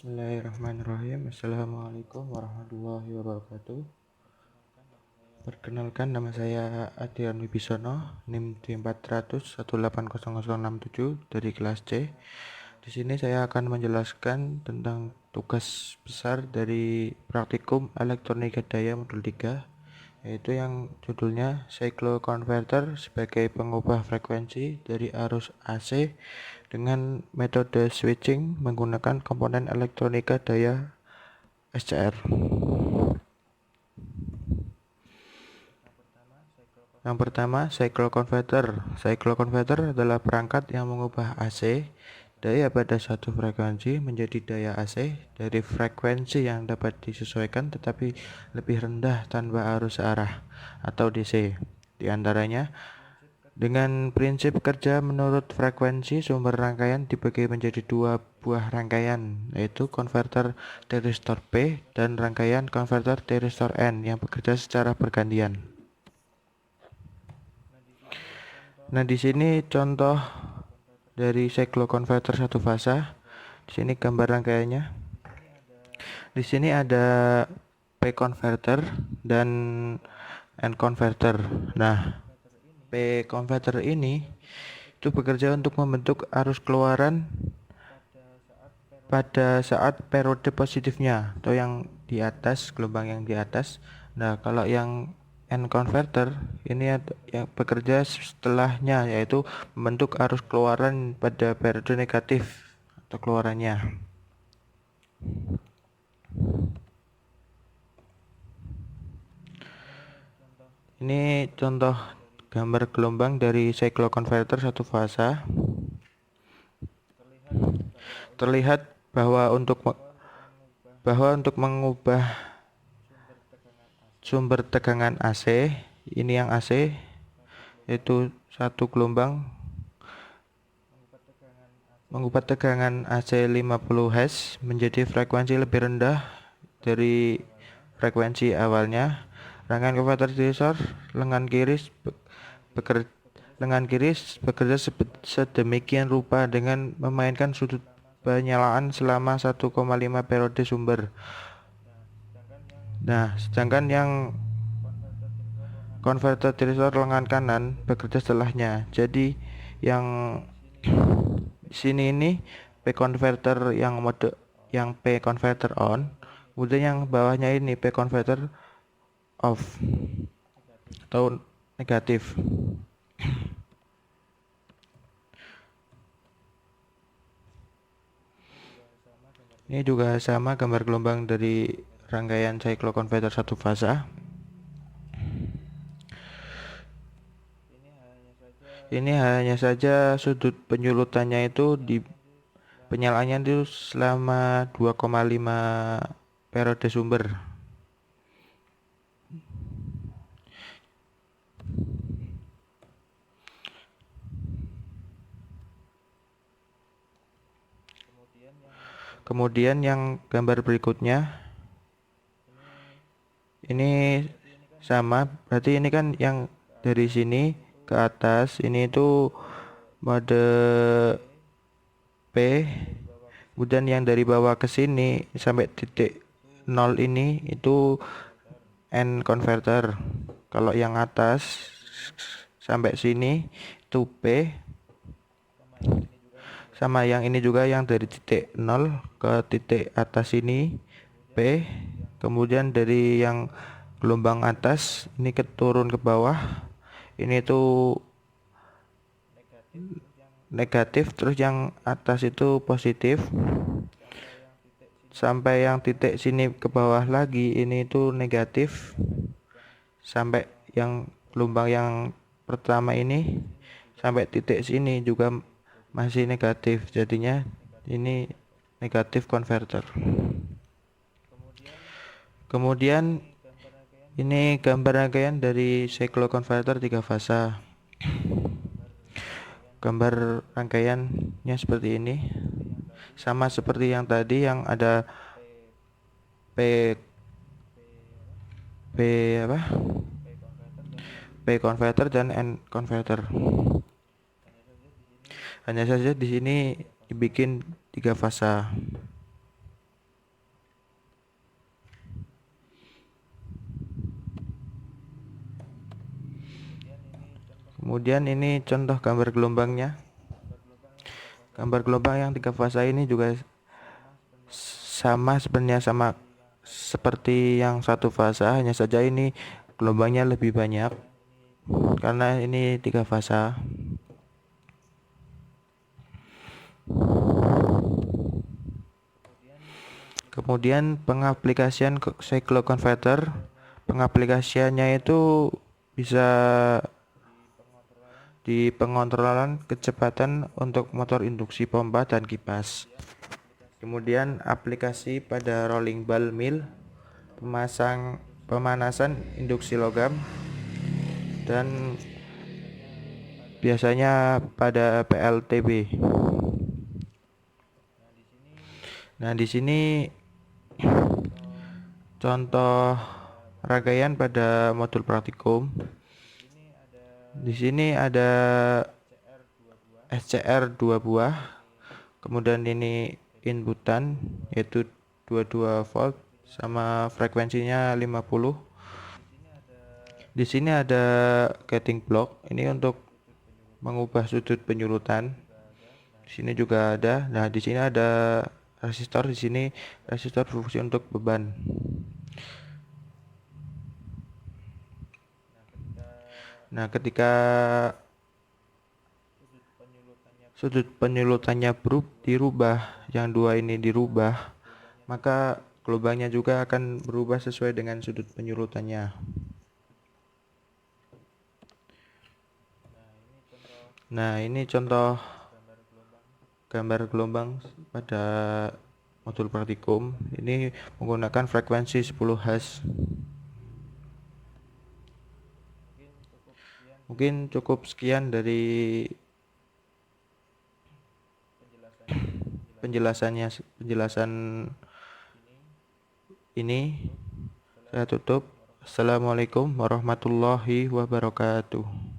Bismillahirrahmanirrahim. Assalamualaikum warahmatullahi wabarakatuh. Perkenalkan, nama saya Adian Wibisono, NIM D400180067 dari kelas C. Di sini saya akan menjelaskan tentang tugas besar dari praktikum elektronika daya modul 3, yaitu yang judulnya cycloconverter sebagai pengubah frekuensi dari arus AC dengan metode switching menggunakan komponen elektronika daya SCR. Yang pertama, cycloconverter. Cycloconverter adalah perangkat yang mengubah AC daya pada suatu frekuensi menjadi daya AC dari frekuensi yang dapat disesuaikan tetapi lebih rendah tanpa arus searah atau DC. Di antaranya, dengan prinsip kerja menurut frekuensi, sumber rangkaian dibagi menjadi dua buah rangkaian, yaitu konverter thyristor P dan rangkaian konverter thyristor N yang bekerja secara bergantian. Nah, di sini contoh dari cycloconverter satu fasa. Di sini gambar rangkaiannya. Di sini ada P converter dan N converter. Nah, P converter ini itu bekerja untuk membentuk arus keluaran pada saat periode positifnya atau yang di atas, gelombang yang di atas. Nah, kalau yang N converter ini yang bekerja setelahnya, yaitu membentuk arus keluaran pada periode negatif atau keluarannya. Ini contoh gambar gelombang dari cycloconverter satu fasa. Terlihat bahwa untuk mengubah sumber tegangan AC, ini yang AC, yaitu satu gelombang mengubah tegangan AC 50 Hz menjadi frekuensi lebih rendah dari frekuensi awalnya. Rangkaian konverter thyristor lengan kiri bekerja sedemikian rupa dengan memainkan sudut penyalaan selama 1,5 periode sumber. Nah, sedangkan yang konverter thyristor lengan kanan bekerja setelahnya. Jadi yang di sini ini P converter yang mode yang P converter on, kemudian yang bawahnya ini P converter off atau negatif. Ini juga sama gambar gelombang dari rangkaian cycloconverter satu fasa. Ini hanya saja sudut penyulutannya itu di penyalaannya itu selama 2,5 periode sumber. Kemudian yang gambar berikutnya ini sama, berarti ini kan yang dari sini ke atas ini itu mode P, kemudian yang dari bawah ke sini sampai titik 0 ini itu N converter. Kalau yang atas sampai sini itu P, sama yang ini juga yang dari titik 0 ke titik atas ini P, kemudian dari yang gelombang atas ini turun ke bawah ini tuh negatif, terus yang atas itu positif, sampai yang titik sini ke bawah lagi ini itu negatif, sampai yang gelombang yang pertama ini sampai titik sini juga masih negatif, jadinya ini negatif converter. Kemudian ini gambar rangkaian dari cycloconverter 3 fasa. Gambar rangkaiannya seperti ini, sama seperti yang tadi yang ada P converter dan N converter. Hanya saja di sini dibikin 3 fasa. Kemudian ini contoh gambar gelombangnya. Gambar gelombang yang 3 fasa ini juga sama sebenarnya, sama seperti yang 1 fasa, hanya saja ini gelombangnya lebih banyak karena ini 3 fasa. Kemudian pengaplikasian cycloconverter, pengaplikasiannya itu bisa di pengontrolan kecepatan untuk motor induksi pompa dan kipas. Kemudian aplikasi pada rolling ball mill, pemanasan induksi logam, dan biasanya pada PLTB. Nah, di sini contoh rangkaian pada modul praktikum. Di sini ada SCR 2 buah. Kemudian ini inputan yaitu 22 volt sama frekuensinya 50. Di sini ada gating block, ini untuk mengubah sudut penyulutan. Di sini juga ada. Nah, di sini ada resistor, di sini resistor berfungsi untuk beban. Nah, ketika sudut penyulutannya dirubah, yang dua ini dirubah, maka gelombangnya juga akan berubah sesuai dengan sudut penyulutannya. Nah, ini contoh gambar gelombang pada modul praktikum. Ini menggunakan frekuensi 10 Hz. Mungkin cukup sekian dari penjelasan ini. Saya tutup. Assalamualaikum warahmatullahi wabarakatuh.